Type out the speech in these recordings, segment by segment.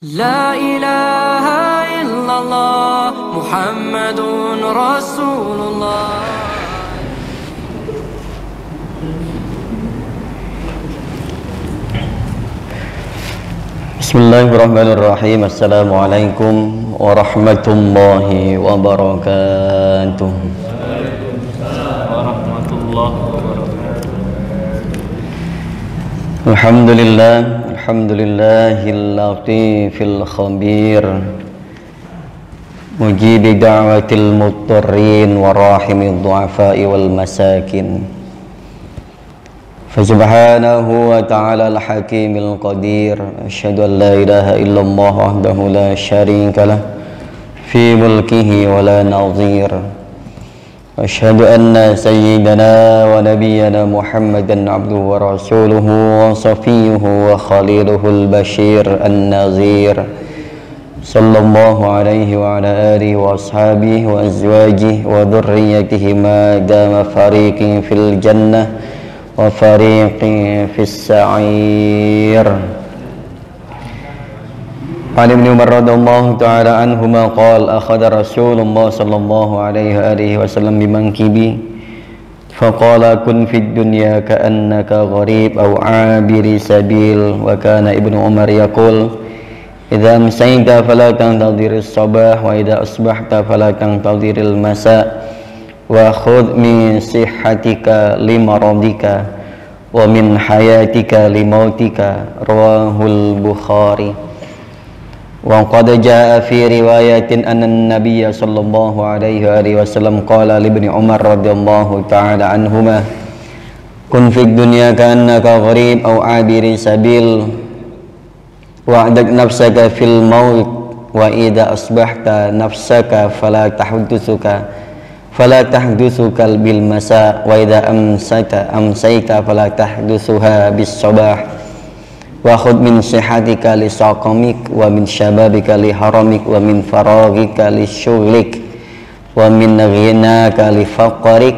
لا إله إلا الله محمد رسول الله. Bismillahirrahmanirrahim. Assalamualaikum warahmatullahi wabarakatuh. Waalaikumsalam warahmatullahi wabarakatuh. Alhamdulillahil latifil khabir, mujibi da'watil muttarrin wa rahimid du'afa'i wal masakin. Fasubhanahu wa ta'ala al-hakimil qadir. Asyhadu an la ilaha illallah wahdahu la syarika lah fi mulkihi wa la nadhir. Asyhadu anna sayyidana wa nabiyyana Muhammadan abduhu wa rasuluhu wa safiyuhu wa khaliluhul bashir an-nazir. Sallallahu alaihi wa ala alihi wa ashabihi wa azwajihi wa dhurriyyatihi ma dama fariqin fil jannah wa fariqin fis sa'ir. An Ibn Umar radhiyallahu ta'ala anhuma qala akhadha Rasulullah sallallahu alaihi wasallam bimankibi faqala kun fid dunya ka'annaka gharib aw 'abiri sabil. Wa kana Ibnu Umar yaqul idza amsayta fala tantadhiris sabah wa idza asbahta fala tantadhiril masa wa khudh min sihhatika limaradika wa min hayatika limautika. Rawahul Bukhari. Wa qad jaa fi riwayatin anna an-nabiy sallallahu alaihi wasallam qala li Ibni Umar radhiyallahu ta'ala anhuma kun fid dunya ka'annaka gharib aw 'abiri sabil wa'dak nafsaka fil maut wa idza asbahta nafsaka fala tahdutsuka bil masa wa idza amsayta fala tahdutsuha bis sabah wa khudh min sihatika li saqamik wa min syababika li haramik wa min faraghika li syughlik wa min ghinaka li faqrik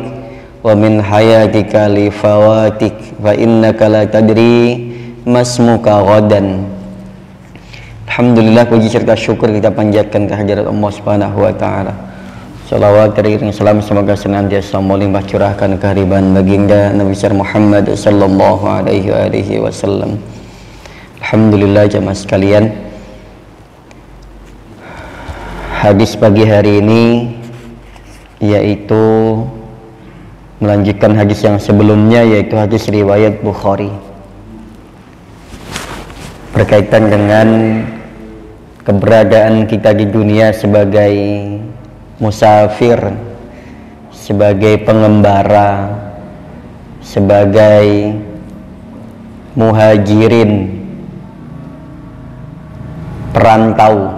wa min hayatika li fawatik fa innaka la tadri masmuka ghadan. Alhamdulillah, puji serta syukur kita panjatkan kehadirat Allah Subhanahu wa taala. Salawat teriring salam semoga senantiasa melimpah curahkan kehadiran baginda Nabi besar Muhammad sallallahu alaihi wasallam. Alhamdulillah jamaah sekalian, hadis pagi hari ini yaitu melanjutkan hadis yang sebelumnya, yaitu hadis riwayat Bukhari berkaitan dengan keberadaan kita di dunia sebagai musafir, sebagai pengembara, sebagai muhajirin, perantau.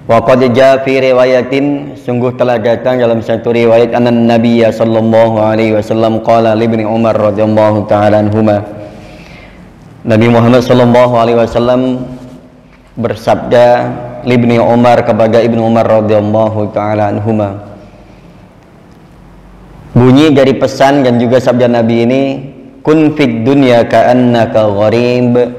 Wa qad jaa fi riwayatin, sungguh telah datang dalam satu riwayat anan Nabiy sallallahu alaihi wasallam qala li Ibni Umar radhiyallahu ta'ala anhuma, Nabi Muhammad sallallahu alaihi wasallam bersabda li Ibni Umar, kepada Ibnu Umar radhiyallahu ta'ala anhuma. Bunyi dari pesan dan juga sabda Nabi ini, kun fid dunya ka'annaka gharib,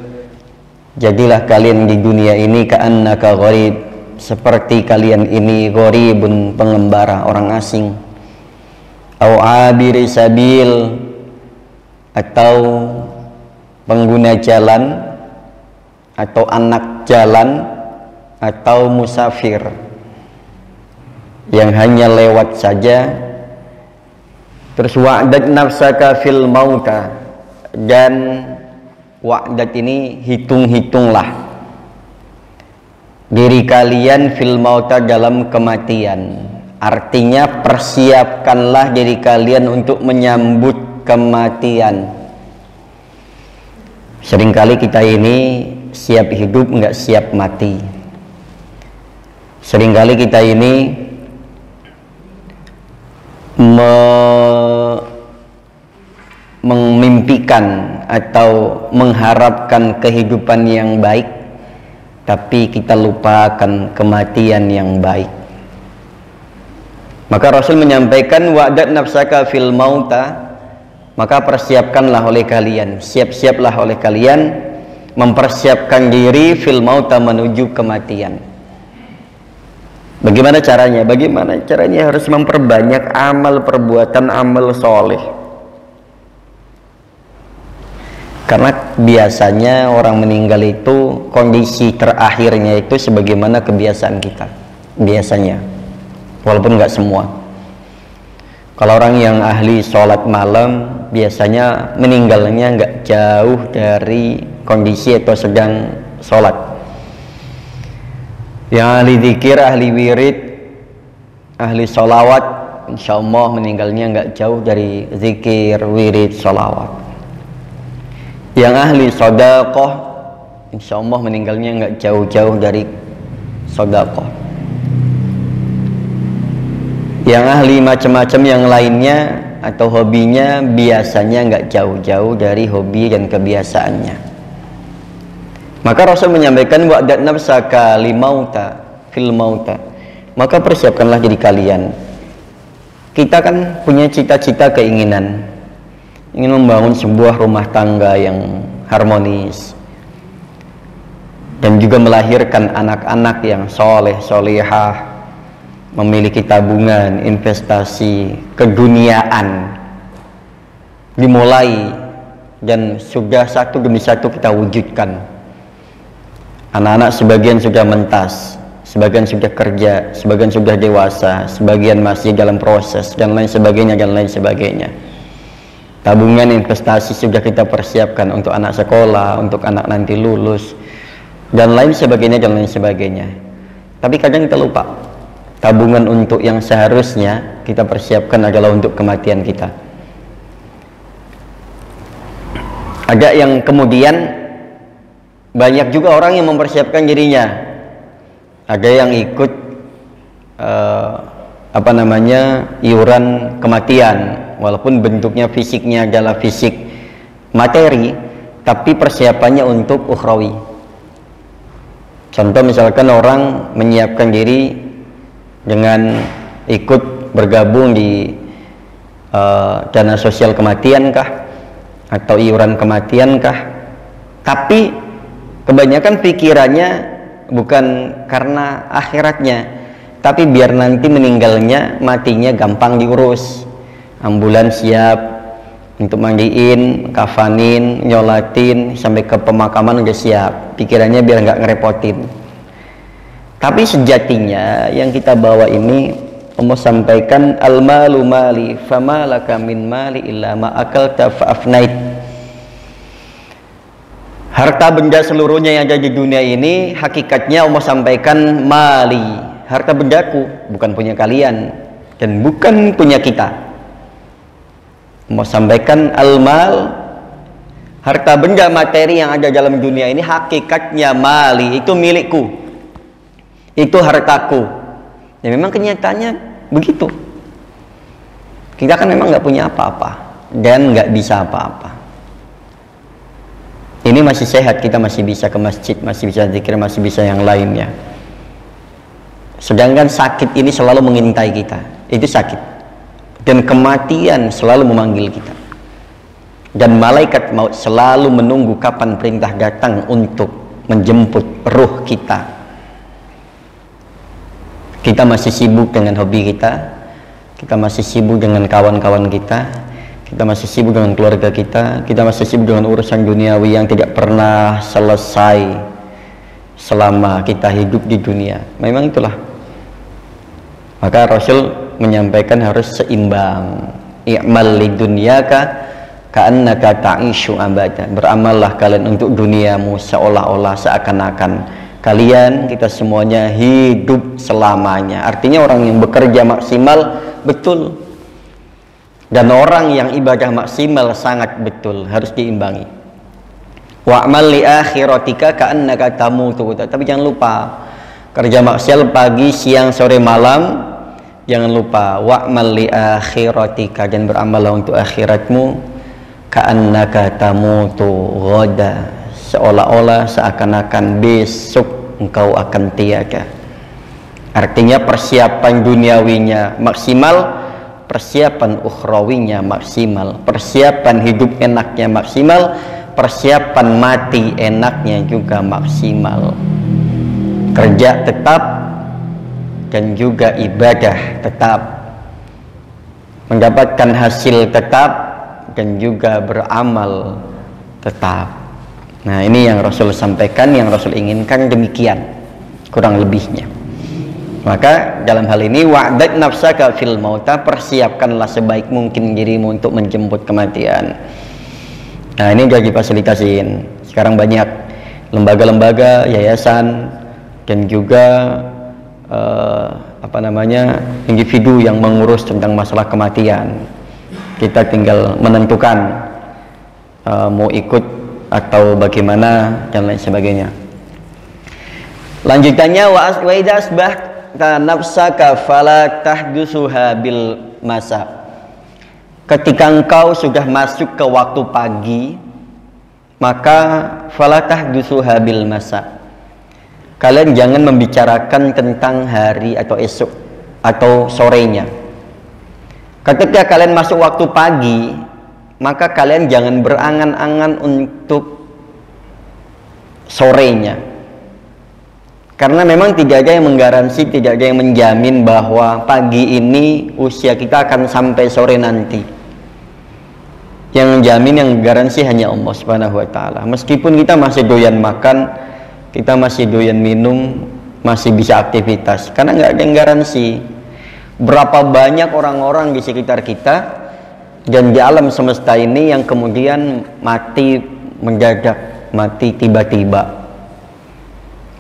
jadilah kalian di dunia ini ka'annaka gharib, seperti kalian ini gharibun, pengembara, orang asing, au abiri sabil, atau pengguna jalan, atau anak jalan, atau musafir yang hanya lewat saja. Terus wa'dat nafsaka fil mauta, dan wa'dat ini hitung-hitunglah diri kalian fil mauta, dalam kematian. Artinya persiapkanlah diri kalian untuk menyambut kematian. Seringkali kita ini siap hidup nggak siap mati. Seringkali kita ini memimpikan atau mengharapkan kehidupan yang baik, tapi kita lupakan kematian yang baik. Maka Rasul menyampaikan wa'dat nafsaka fil mauta, maka persiapkanlah oleh kalian, siap-siaplah oleh kalian mempersiapkan diri fil mauta, menuju kematian. Bagaimana caranya? Bagaimana caranya? Harus memperbanyak amal perbuatan, amal soleh. Karena biasanya orang meninggal itu kondisi terakhirnya itu sebagaimana kebiasaan kita. Biasanya, walaupun nggak semua. Kalau orang yang ahli sholat malam, biasanya meninggalnya nggak jauh dari kondisi atau sedang sholat. Yang ahli zikir, ahli wirid, ahli sholawat, insya Allah meninggalnya nggak jauh dari zikir, wirid, sholawat. Yang ahli sedekah, insya Allah meninggalnya nggak jauh-jauh dari sedekah. Yang ahli macam-macam yang lainnya atau hobinya biasanya nggak jauh-jauh dari hobi dan kebiasaannya. Maka Rasul menyampaikan wa'dad nafsaka limauta fil mauta. Maka persiapkanlah diri kalian. Kita kan punya cita-cita, keinginan, ingin membangun sebuah rumah tangga yang harmonis dan juga melahirkan anak-anak yang soleh, solehah, memiliki tabungan, investasi, keduniaan dimulai dan sudah satu demi satu kita wujudkan. Anak-anak sebagian sudah mentas, sebagian sudah kerja, sebagian sudah dewasa, sebagian masih dalam proses, dan lain sebagainya, dan lain sebagainya. Tabungan, investasi sudah kita persiapkan untuk anak sekolah, untuk anak nanti lulus, dan lain sebagainya, dan lain sebagainya. Tapi kadang kita lupa, tabungan untuk yang seharusnya kita persiapkan adalah untuk kematian kita. Ada yang kemudian banyak juga orang yang mempersiapkan dirinya. Ada yang ikut iuran kematian, walaupun bentuknya fisiknya adalah fisik materi, tapi persiapannya untuk ukhrawi. Contoh misalkan orang menyiapkan diri dengan ikut bergabung di dana sosial kematian kah, atau iuran kematian kah, tapi kebanyakan pikirannya bukan karena akhiratnya, tapi biar nanti meninggalnya, matinya gampang diurus. Ambulans siap untuk mandiin, kafanin, nyolatin, sampai ke pemakaman udah siap. Pikirannya biar nggak ngerepotin. Tapi sejatinya yang kita bawa ini, Allah sampaikan, al-malu mali, fama laka min mali illa ma akalta fa'afnait. Harta benda seluruhnya yang ada di dunia ini, hakikatnya Allah sampaikan mali, harta bendaku, bukan punya kalian dan bukan punya kita. Allah sampaikan al-mal, harta benda materi yang ada dalam dunia ini hakikatnya mali, itu milikku, itu hartaku. Ya memang kenyataannya begitu. Kita kan memang nggak punya apa-apa dan nggak bisa apa-apa. Ini masih sehat, kita masih bisa ke masjid, masih bisa zikir, masih bisa yang lainnya. Sedangkan sakit ini selalu mengintai kita, itu sakit. Dan kematian selalu memanggil kita. Dan malaikat maut selalu menunggu kapan perintah datang untuk menjemput ruh kita. Kita masih sibuk dengan hobi kita masih sibuk dengan kawan-kawan kita masih sibuk dengan keluarga kita masih sibuk dengan urusan duniawi yang tidak pernah selesai selama kita hidup di dunia. Memang itulah. Maka Rasul menyampaikan harus seimbang. I'mal lidunyaka ka'annaka ta'ishu abada. Beramallah kalian untuk duniamu seolah-olah seakan-akan kalian, kita semuanya hidup selamanya. Artinya orang yang bekerja maksimal betul, dan orang yang ibadah maksimal sangat betul, harus diimbangi. Wa'mal li akhiratika ka'annaka tamutu. Tapi jangan lupa, kerja maksimal pagi, siang, sore, malam, jangan lupa wa'mal li akhiratika, dan beramallah untuk akhiratmu, ka'annaka tamutu ghoda, seolah-olah seakan-akan besok engkau akan tiada. Artinya persiapan duniawinya maksimal, persiapan ukhrawinya maksimal, persiapan hidup enaknya maksimal, persiapan mati enaknya juga maksimal, kerja tetap dan juga ibadah tetap, mendapatkan hasil tetap dan juga beramal tetap. Nah, ini yang Rasul sampaikan, yang Rasul inginkan, demikian kurang lebihnya. Maka dalam hal ini wa'dad nafsaka fil mauta, persiapkanlah sebaik mungkin dirimu untuk menjemput kematian. Nah, ini udah difasilitasin. Sekarang banyak lembaga-lembaga, yayasan dan juga individu yang mengurus tentang masalah kematian. Kita tinggal menentukan mau ikut atau bagaimana dan lain sebagainya. Lanjutannya wa idza asbahta nafsaka fala tahdusuha bil masa. Ketika engkau sudah masuk ke waktu pagi, maka fala tahdusuha bil masa. Kalian jangan membicarakan tentang hari atau esok atau sorenya. Ketika kalian masuk waktu pagi, maka kalian jangan berangan-angan untuk sorenya. Karena memang tidak ada yang menggaransi, tidak ada yang menjamin bahwa pagi ini usia kita akan sampai sore nanti. Yang menjamin, yang garansi hanya Allah Subhanahu wa taala. Meskipun kita masih doyan makan, kita masih doyan minum, masih bisa aktivitas, karena nggak ada yang garansi. Berapa banyak orang-orang di sekitar kita dan di alam semesta ini yang kemudian mati mendadak, mati tiba-tiba.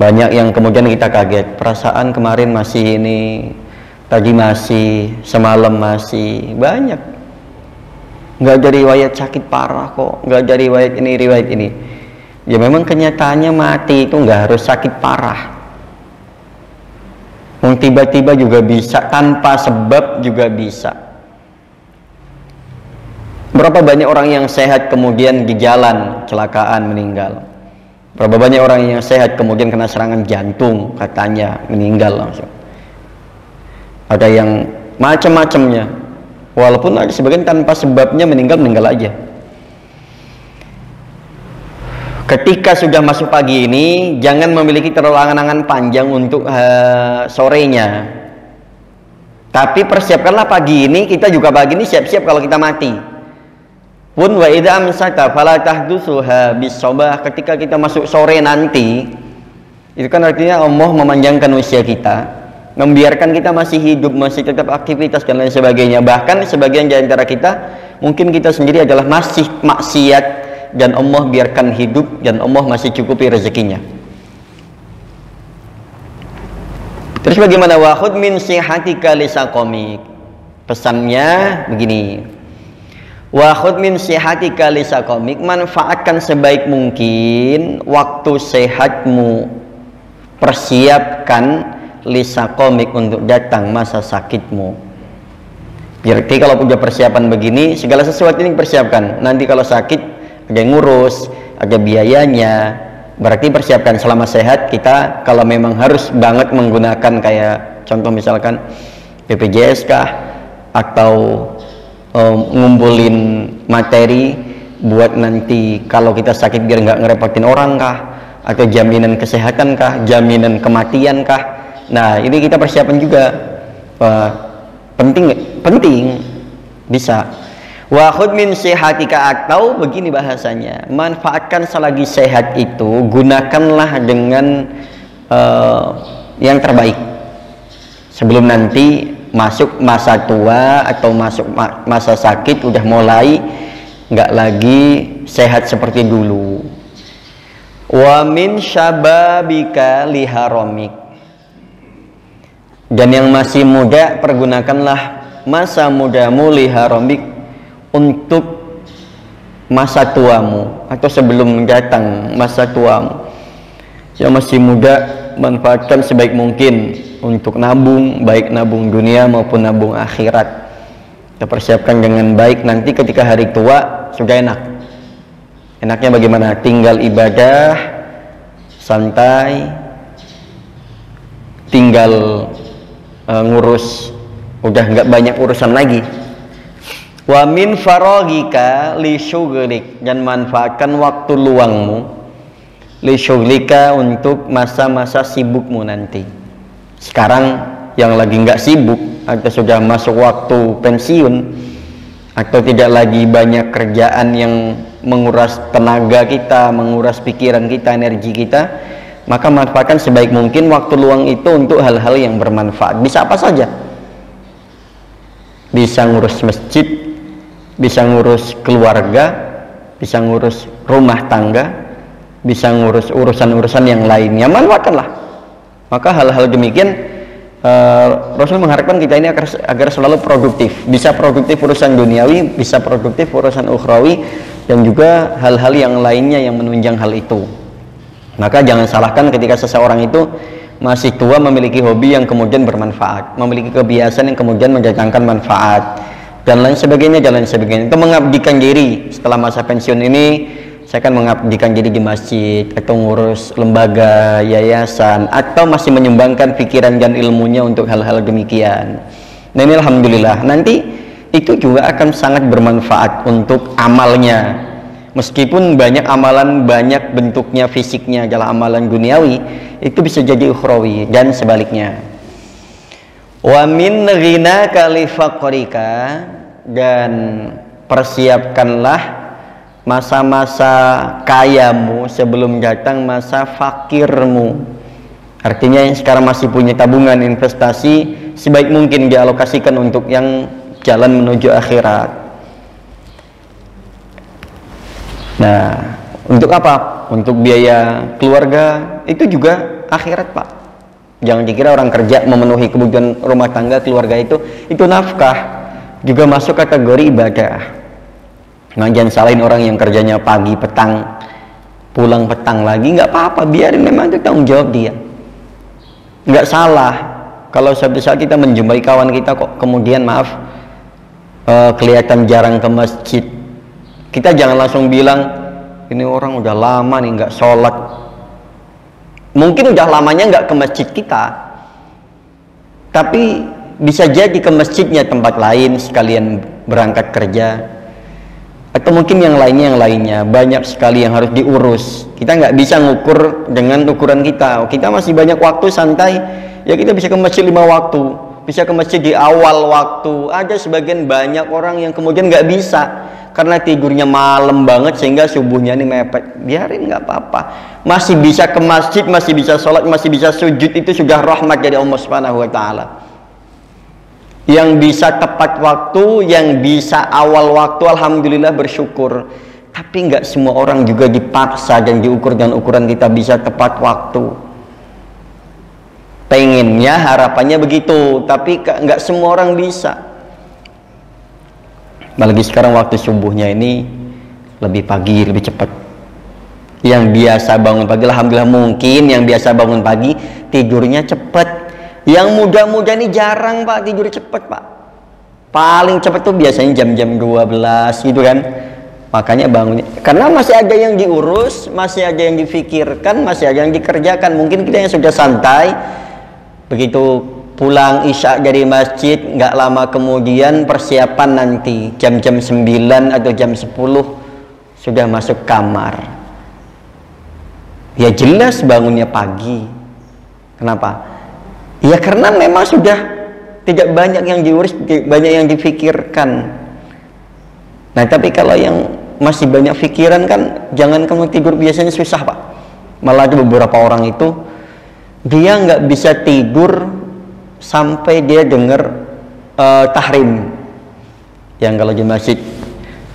Banyak yang kemudian kita kaget, perasaan kemarin masih ini, tadi masih, semalam masih. Banyak. Nggak ada riwayat sakit parah kok, nggak ada riwayat ini. Ya memang kenyataannya mati itu nggak harus sakit parah. Tiba-tiba juga bisa, tanpa sebab juga bisa. Berapa banyak orang yang sehat kemudian di jalan kecelakaan meninggal. Berapa banyak orang yang sehat kemudian kena serangan jantung, katanya meninggal langsung. Ada yang macam-macamnya. Walaupun ada sebagian tanpa sebabnya meninggal aja. Ketika sudah masuk pagi ini, jangan memiliki terlalu angan-angan panjang untuk sorenya. Tapi persiapkanlah pagi ini, kita juga pagi ini siap-siap kalau kita mati. Pun wa idza amsaka fala tahdusuha bis-sabah, ketika kita masuk sore nanti, itu kan artinya Allah memanjangkan usia kita, membiarkan kita masih hidup, masih tetap aktivitas dan lain sebagainya. Bahkan sebagian di antara kita, mungkin kita sendiri adalah masih maksiat, dan Allah biarkan hidup dan Allah masih cukupi rezekinya. Terus bagaimana? Wa khudh min sihatika lisaqamik. Pesannya begini. Wa khudh min sihatika lisaqamik, manfaatkan sebaik mungkin waktu sehatmu. Persiapkan lisaqamik, untuk datang masa sakitmu. Berarti kalau punya persiapan begini, segala sesuatu ini persiapkan. Nanti kalau sakit ada yang ngurus, ada biayanya. Berarti persiapkan selama sehat. Kita kalau memang harus banget menggunakan kayak contoh misalkan BPJS kah, atau ngumpulin materi buat nanti kalau kita sakit biar nggak ngerepotin orang kah, atau jaminan kesehatan kah, jaminan kematian kah. Nah, ini kita persiapan juga. Penting bisa. Wa khudh min sihatika, atau begini bahasanya, manfaatkan selagi sehat itu, gunakanlah dengan yang terbaik sebelum nanti masuk masa tua atau masuk masa sakit, udah mulai nggak lagi sehat seperti dulu. Wa min syababika liharamik, dan yang masih muda, pergunakanlah masa mudamu liharamik, untuk masa tuamu atau sebelum datang masa tuamu. Yang masih muda, manfaatkan sebaik mungkin untuk nabung, baik nabung dunia maupun nabung akhirat. Kita persiapkan dengan baik, nanti ketika hari tua sudah enak. Enaknya bagaimana? Tinggal ibadah, santai, tinggal ngurus, udah nggak banyak urusan lagi. Wa min faragika li syughlik, dan manfaatkan waktu luangmu li syughlika untuk masa-masa sibukmu nanti. Sekarang yang lagi nggak sibuk atau sudah masuk waktu pensiun atau tidak lagi banyak kerjaan yang menguras tenaga kita, menguras pikiran kita, energi kita, maka manfaatkan sebaik mungkin waktu luang itu untuk hal-hal yang bermanfaat. Bisa apa saja, bisa ngurus masjid, bisa ngurus keluarga, bisa ngurus rumah tangga, bisa ngurus urusan-urusan yang lainnya. Manfaatkanlah. Maka hal-hal demikian Rasul mengharapkan kita ini agar selalu produktif, bisa produktif urusan duniawi, bisa produktif urusan ukhrawi, dan juga hal-hal yang lainnya yang menunjang hal itu. Maka jangan salahkan ketika seseorang itu masih tua memiliki hobi yang kemudian bermanfaat, memiliki kebiasaan yang kemudian mendatangkan manfaat, dan lain sebagainya, Itu mengabdikan diri. Setelah masa pensiun ini saya akan mengabdikan diri di masjid atau ngurus lembaga, yayasan, atau masih menyumbangkan pikiran dan ilmunya untuk hal-hal demikian. Nah ini alhamdulillah, nanti itu juga akan sangat bermanfaat untuk amalnya. Meskipun banyak amalan, banyak bentuknya, fisiknya adalah amalan duniawi, itu bisa jadi ukhrawi dan sebaliknya. Wa min ghinaka li faqrika, dan persiapkanlah masa-masa kayamu sebelum datang masa fakirmu. Artinya yang sekarang masih punya tabungan investasi, sebaik mungkin dialokasikan untuk yang jalan menuju akhirat. Nah, untuk apa? Untuk biaya keluarga, itu juga akhirat, Pak. Jangan dikira orang kerja memenuhi kebutuhan rumah tangga keluarga itu nafkah, juga masuk kategori ibadah. Nah, jangan salahin orang yang kerjanya pagi petang, pulang petang lagi, nggak apa-apa, biarin, memang itu tanggung jawab dia. Nggak salah kalau suatu saat kita menjumpai kawan kita kok kemudian kelihatan jarang ke masjid. Kita jangan langsung bilang, ini orang udah lama nih nggak sholat. Mungkin udah lamanya nggak ke masjid kita, tapi bisa jadi ke masjidnya tempat lain sekalian berangkat kerja. Atau mungkin yang lainnya, banyak sekali yang harus diurus. Kita nggak bisa ngukur dengan ukuran kita. Kita masih banyak waktu santai, ya kita bisa ke masjid 5 waktu, bisa ke masjid di awal waktu. Ada sebagian banyak orang yang kemudian nggak bisa karena tidurnya malam banget sehingga subuhnya ini mepet. Biarin, nggak apa-apa. Masih bisa ke masjid, masih bisa sholat, masih bisa sujud, itu sudah rahmat dari Allah Subhanahu Wa Taala. Yang bisa tepat waktu, yang bisa awal waktu, alhamdulillah bersyukur. Tapi nggak semua orang juga dipaksa dan diukur dengan ukuran kita bisa tepat waktu. Pengennya, harapannya begitu, tapi nggak semua orang bisa. Apalagi sekarang waktu subuhnya ini lebih pagi, lebih cepat. Yang biasa bangun pagi, alhamdulillah, mungkin yang biasa bangun pagi tidurnya cepat. Yang muda-muda ini jarang, Pak, tidur cepet, Pak. Paling cepet tuh biasanya jam-jam 12 gitu kan. Makanya bangunnya, karena masih ada yang diurus, masih ada yang difikirkan, masih ada yang dikerjakan. Mungkin kita yang sudah santai, begitu pulang isya dari masjid, nggak lama kemudian persiapan nanti jam-jam 9 atau jam 10 sudah masuk kamar. Ya jelas bangunnya pagi. Kenapa? Ya karena memang sudah tidak banyak yang diurus, banyak yang difikirkan. Nah tapi kalau yang masih banyak pikiran kan, jangan kamu tidur biasanya susah, Pak. Malah ada beberapa orang itu dia nggak bisa tidur sampai dia dengar tahrim. Yang kalau di masjid,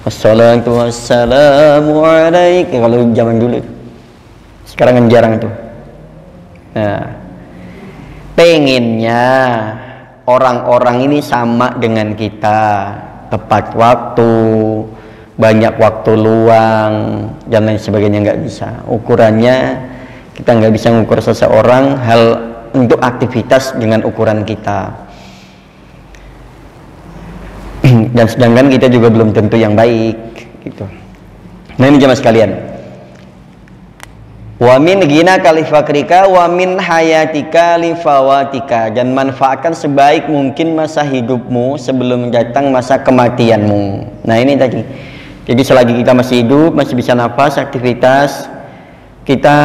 wassalatu wassalamu alaika, kalau zaman dulu. Sekarang kan jarang tuh. Nah, pengennya orang-orang ini sama dengan kita, tepat waktu, banyak waktu luang, dan lain sebagainya. Nggak bisa. Ukurannya, kita nggak bisa mengukur seseorang hal untuk aktivitas dengan ukuran kita. Dan sedangkan kita juga belum tentu yang baik gitu. Nah ini jemaah sekalian, Wa min ghinaka li fakrika wa min hayatika li fawatika, dan manfaatkan sebaik mungkin masa hidupmu sebelum datang masa kematianmu. Nah ini tadi. Jadi selagi kita masih hidup, masih bisa nafas, aktivitas, kita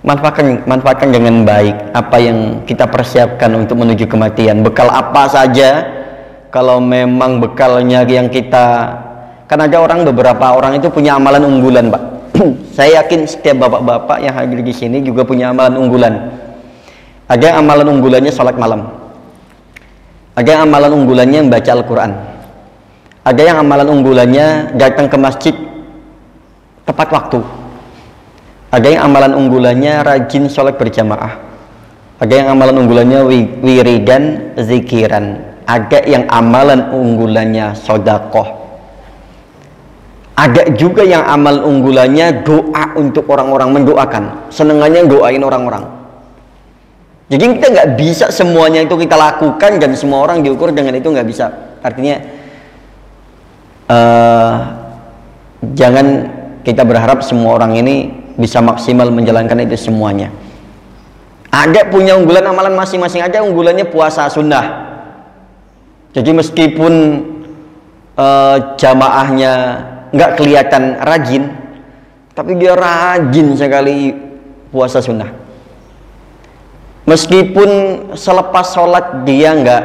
manfaatkan dengan baik apa yang kita persiapkan untuk menuju kematian. Bekal apa saja, kalau memang bekalnya yang kita, kan ada beberapa orang itu punya amalan unggulan, Pak. Saya yakin setiap bapak-bapak yang hadir di sini juga punya amalan unggulan. Ada yang amalan unggulannya sholat malam, ada yang amalan unggulannya membaca Al-Quran, ada yang amalan unggulannya datang ke masjid tepat waktu, ada yang amalan unggulannya rajin sholat berjamaah, ada yang amalan unggulannya wiridan zikiran, ada yang amalan unggulannya sodakoh, ada juga yang amal unggulannya doa untuk orang-orang, mendoakan, senengannya doain orang-orang. Jadi kita nggak bisa semuanya itu kita lakukan dan semua orang diukur dengan itu, nggak bisa. Artinya jangan kita berharap semua orang ini bisa maksimal menjalankan itu semuanya. Ada punya unggulan amalan masing-masing. Ada unggulannya puasa sunnah. Jadi meskipun jamaahnya nggak kelihatan rajin, tapi dia rajin sekali puasa sunnah. Meskipun selepas sholat dia nggak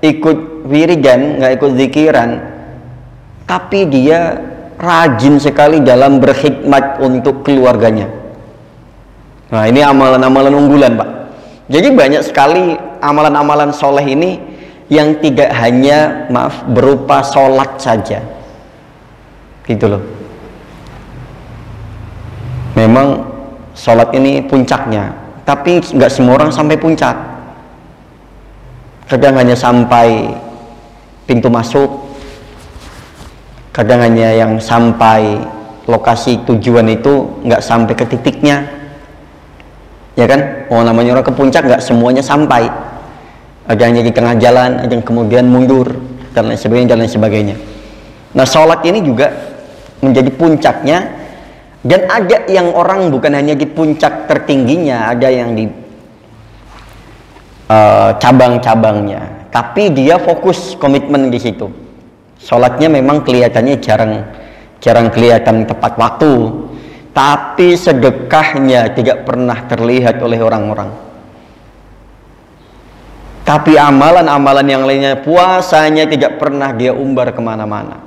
ikut wiridan, nggak ikut zikiran, tapi dia rajin sekali dalam berkhidmat untuk keluarganya. Nah ini amalan-amalan unggulan, Pak. Jadi banyak sekali amalan-amalan soleh ini yang tidak hanya berupa sholat saja, gitu loh. Memang sholat ini puncaknya, tapi nggak semua orang sampai puncak. Kadang hanya sampai pintu masuk, kadang hanya yang sampai lokasi tujuan itu, nggak sampai ke titiknya, ya kan? Oh namanya orang ke puncak nggak semuanya sampai, ada yang di tengah jalan, ada yang kemudian mundur dan lain sebagainya, dan lain sebagainya. Nah sholat ini juga menjadi puncaknya, dan ada yang orang bukan hanya di puncak tertingginya, ada yang di cabang-cabangnya, tapi dia fokus komitmen di situ. Sholatnya memang kelihatannya jarang kelihatan tepat waktu, tapi sedekahnya tidak pernah terlihat oleh orang-orang. Tapi amalan-amalan yang lainnya, puasanya tidak pernah dia umbar kemana-mana,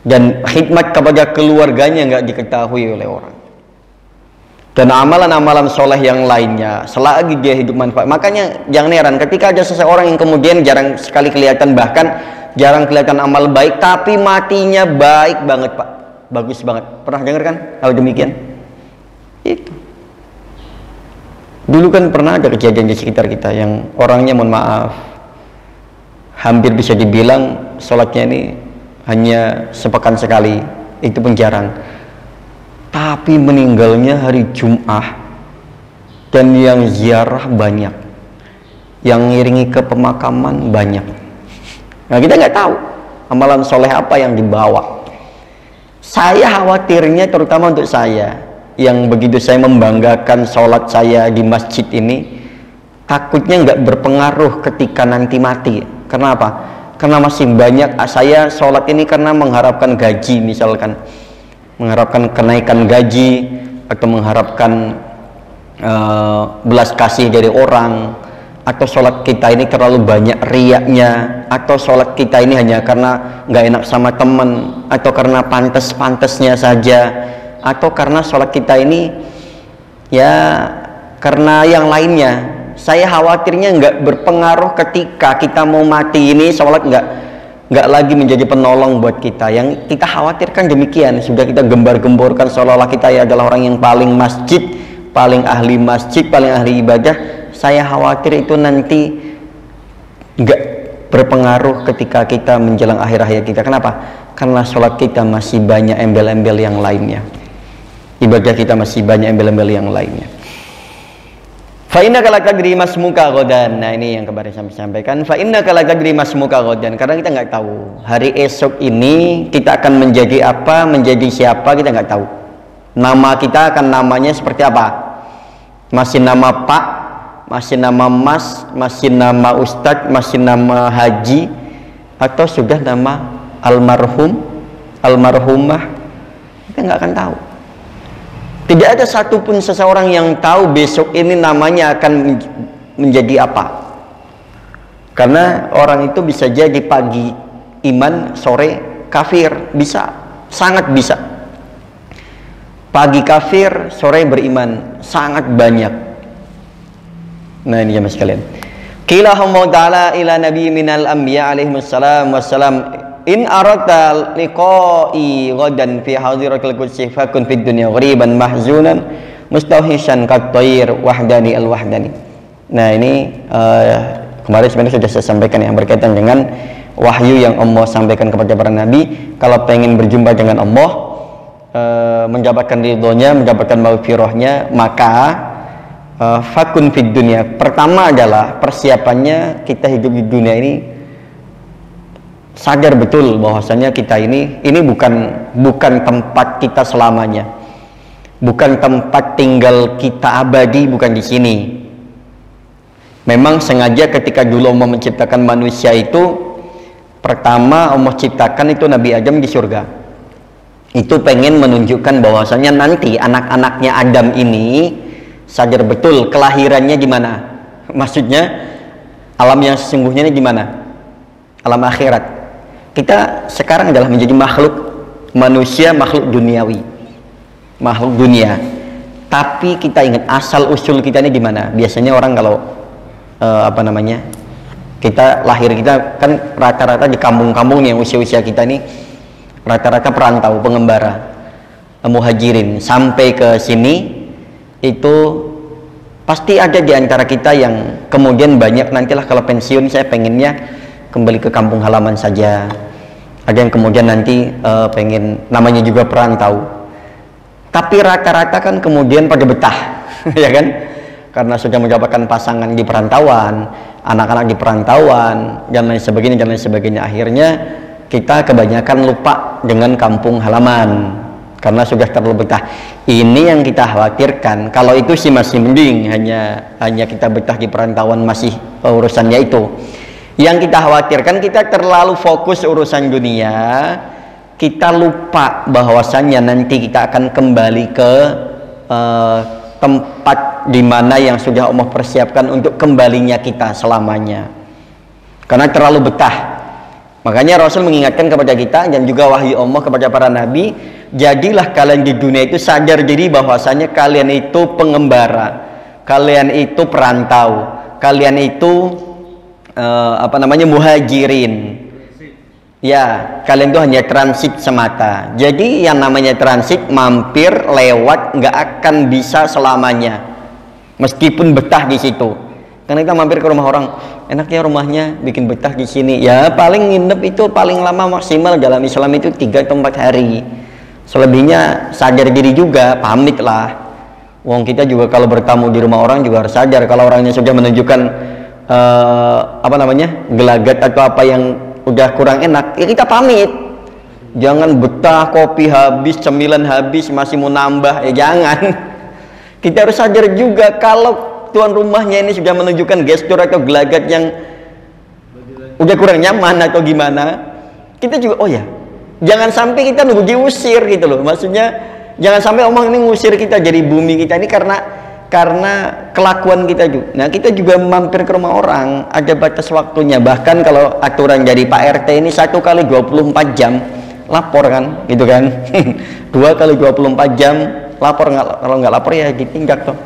dan khidmat kepada keluarganya nggak diketahui oleh orang. Dan amalan-amalan soleh yang lainnya, selagi dia hidup manfaat. Makanya jangan heran ketika ada seseorang yang kemudian jarang sekali kelihatan, bahkan jarang kelihatan amal baik, tapi matinya baik banget, Pak, bagus banget. Pernah dengar kan hal demikian? Itu dulu kan pernah ada kejadian di sekitar kita yang orangnya, mohon maaf, hampir bisa dibilang sholatnya ini hanya sepekan sekali, itu pun jarang, tapi meninggalnya hari Jumat, dan yang ziarah banyak, yang ngiringi ke pemakaman banyak. Nah kita nggak tahu amalan soleh apa yang dibawa. Saya khawatirnya, terutama untuk saya yang begitu saya membanggakan sholat saya di masjid ini, takutnya nggak berpengaruh ketika nanti mati. Kenapa? Karena masih banyak saya sholat ini karena mengharapkan gaji, misalkan mengharapkan kenaikan gaji, atau mengharapkan belas kasih dari orang, atau sholat kita ini terlalu banyak riyaknya, atau sholat kita ini hanya karena nggak enak sama teman, atau karena pantas-pantasnya saja, atau karena sholat kita ini ya karena yang lainnya. Saya khawatirnya nggak berpengaruh ketika kita mau mati ini, sholat nggak lagi menjadi penolong buat kita. Yang kita khawatirkan demikian, sudah kita gembar-gemborkan seolah-olah kita ya adalah orang yang paling masjid, paling ahli masjid, paling ahli ibadah. Saya khawatir itu nanti nggak berpengaruh ketika kita menjelang akhir hayat kita. Kenapa? Karena sholat kita masih banyak embel-embel yang lainnya, ibadah kita masih banyak embel-embel yang lainnya. Fa innaka la tadri masmuka ghadan. Nah ini yang kemarin saya sampaikan. Fa innaka la tadri masmuka ghadan. Karena kita nggak tahu hari esok ini kita akan menjadi apa, menjadi siapa, kita nggak tahu. Nama kita akan namanya seperti apa? Masih nama Pak, masih nama Mas, masih nama Ustadz, masih nama Haji, atau sudah nama almarhum, almarhumah? Kita nggak akan tahu. Tidak ada satupun seseorang yang tahu besok ini namanya akan menjadi apa. Karena orang itu bisa jadi pagi iman, sore kafir, bisa, sangat bisa. Pagi kafir, sore beriman, sangat banyak. Nah ini jemaah sekalian. Qila ta'ala ila nabi minal anbiya alaihi wassalam in aradta liqa'i ghadan fi hadiratil qudsi fakun fid dunya ghariban mahzunan mustawhishan kat-tayr wahdani al-wahdani. Nah ini kemarin sebenarnya sudah saya sampaikan yang berkaitan dengan wahyu yang Allah sampaikan kepada para nabi. Kalau pengen berjumpa dengan Allah, mendapatkan ridhonya, mendapatkan maghfirahnya, maka fakun fid dunya. Pertama adalah persiapannya kita hidup di dunia ini sadar betul bahwasanya kita ini bukan tempat kita selamanya, bukan tempat tinggal kita abadi, bukan di sini. Memang sengaja ketika dulu Allah menciptakan manusia itu, pertama Allah ciptakan itu Nabi Adam di surga. Itu pengen menunjukkan bahwasanya nanti anak-anaknya Adam ini sadar betul kelahirannya gimana. Maksudnya alam yang sesungguhnya ini gimana, alam akhirat. Kita sekarang adalah menjadi makhluk manusia, makhluk duniawi, makhluk dunia. Tapi kita ingat asal usul kita ini gimana. Biasanya orang kalau kita lahir, kita kan rata-rata di kampung-kampung yang usia-usia kita ini rata-rata perantau, pengembara, muhajirin. Sampai ke sini itu pasti ada di antara kita yang kemudian banyak nantilah kalau pensiun saya pengennya kembali ke kampung halaman saja. Ada yang kemudian nanti pengen, namanya juga perantau. Tapi rata-rata kan kemudian pada betah ya kan, karena sudah mendapatkan pasangan di perantauan, anak-anak di perantauan, dan lain sebagainya. Akhirnya kita kebanyakan lupa dengan kampung halaman karena sudah terlalu betah. Ini yang kita khawatirkan. Kalau itu sih masih mending, hanya kita betah di perantauan, masih urusannya itu. Yang kita khawatirkan, kita terlalu fokus urusan dunia, kita lupa bahwasannya nanti kita akan kembali ke tempat di mana yang sudah Allah persiapkan untuk kembalinya kita selamanya. Karena terlalu betah. Makanya Rasul mengingatkan kepada kita dan juga wahyu Allah kepada para nabi, jadilah kalian di dunia itu sadar diri bahwasanya kalian itu pengembara, kalian itu perantau, kalian itu muhajirin. Ya, kalian itu hanya transit semata. Jadi yang namanya transit, mampir, lewat, nggak akan bisa selamanya. Meskipun betah di situ. Karena kita mampir ke rumah orang, enaknya rumahnya bikin betah di sini. Ya paling nginep itu paling lama maksimal dalam Islam itu 3 atau 4 hari. Selebihnya sadar diri juga, pamit lah. Wong kita juga kalau bertamu di rumah orang juga harus sadar kalau orangnya sudah menunjukkan gelagat atau apa yang udah kurang enak, ya kita pamit. Jangan betah, kopi habis, cemilan habis, masih mau nambah, ya jangan. Kita harus sadar juga kalau tuan rumahnya ini sudah menunjukkan gestur atau gelagat yang udah kurang nyaman atau gimana, kita juga oh ya, jangan sampai kita nunggu diusir gitu loh. Maksudnya jangan sampai omong ini ngusir kita dari bumi kita ini karena kelakuan kita juga. Nah kita juga mampir ke rumah orang ada batas waktunya. Bahkan kalau aturan dari Pak RT ini 1 kali 24 jam lapor kan gitu kan. 2 kali 24 jam lapor, kalau nggak lapor ya ditindak toh.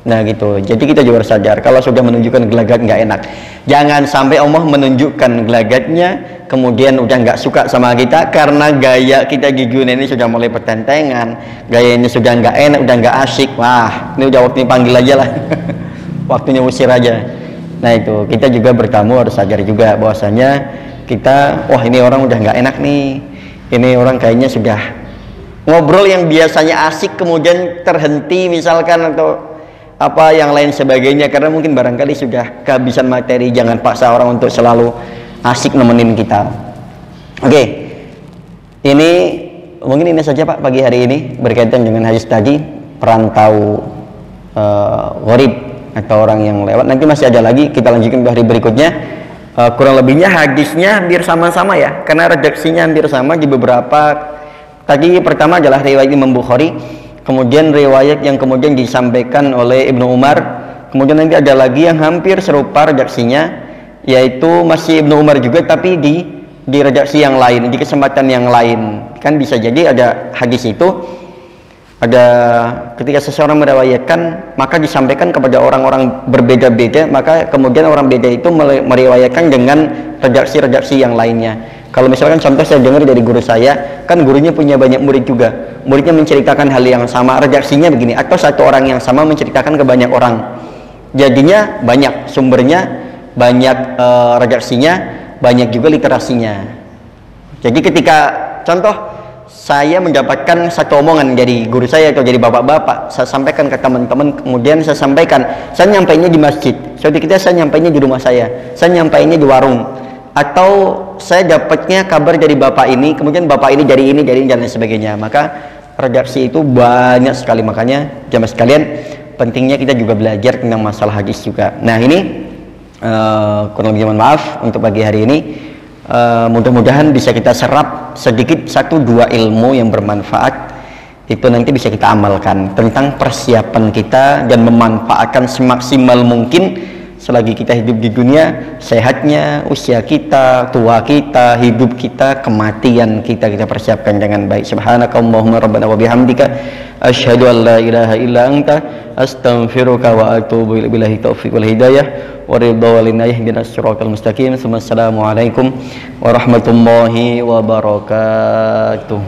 Nah gitu. Jadi kita juga harus sadar kalau sudah menunjukkan gelagat nggak enak, jangan sampai Allah menunjukkan gelagatnya kemudian udah nggak suka sama kita karena gaya kita di dunia ini sudah mulai pertentangan, gaya ini sudah nggak enak, udah nggak asyik. Wah ini udah waktunya panggil aja lah. Waktunya usir aja. Nah itu kita juga bertamu harus sadar juga bahwasanya kita, wah ini orang udah nggak enak nih, ini orang kayaknya sudah ngobrol yang biasanya asik kemudian terhenti misalkan atau apa yang lain sebagainya karena mungkin barangkali sudah kehabisan materi. Jangan paksa orang untuk selalu asik nemenin kita. Oke. Ini mungkin ini saja Pak pagi hari ini berkaitan dengan hadis tadi, perantau gharib atau orang yang lewat. Nanti masih ada lagi, kita lanjutkan di hari berikutnya. Kurang lebihnya hadisnya hampir sama-sama ya, karena redaksinya hampir sama di beberapa. Tadi pertama adalah riwayat Imam Bukhari, kemudian riwayat yang kemudian disampaikan oleh Ibnu Umar, kemudian nanti ada lagi yang hampir serupa redaksinya, yaitu masih Ibnu Umar juga tapi di redaksi yang lain, di kesempatan yang lain. Kan bisa jadi ada hadis itu, ada ketika seseorang meriwayatkan maka disampaikan kepada orang-orang berbeda-beda, maka kemudian orang beda itu meriwayatkan dengan redaksi-redaksi yang lainnya. Kalau misalkan contoh saya dengar dari guru saya, kan gurunya punya banyak murid juga, muridnya menceritakan hal yang sama, redaksinya begini, atau satu orang yang sama menceritakan ke banyak orang, jadinya banyak sumbernya, banyak redaksinya, banyak juga literasinya. Jadi ketika contoh saya mendapatkan satu omongan dari guru saya atau dari bapak-bapak, saya sampaikan ke teman-teman, kemudian saya sampaikan, saya nyampainya di masjid, seperti kita saya nyampainya di rumah saya nyampainya di warung, atau saya dapatnya kabar dari bapak ini, kemudian bapak ini dari ini dan lain sebagainya, maka redaksi itu banyak sekali. Makanya jamaah sekalian, pentingnya kita juga belajar tentang masalah hadis juga. Nah ini kurang lebih mohon maaf untuk pagi hari ini. Mudah-mudahan bisa kita serap sedikit 1-2 ilmu yang bermanfaat, itu nanti bisa kita amalkan tentang persiapan kita dan memanfaatkan semaksimal mungkin selagi kita hidup di dunia, sehatnya, usia kita, tua kita, hidup kita, kematian kita persiapkan dengan baik. Subhanakallahumma rabbana wa bihamdika asyhadu an la ilaha illa anta astaghfiruka wa atubu ilaik. Billahi taufiq wal hidayah wa ridha wal inayah ihdinas siratal mustaqim. Assalamualaikum warahmatullahi wabarakatuh.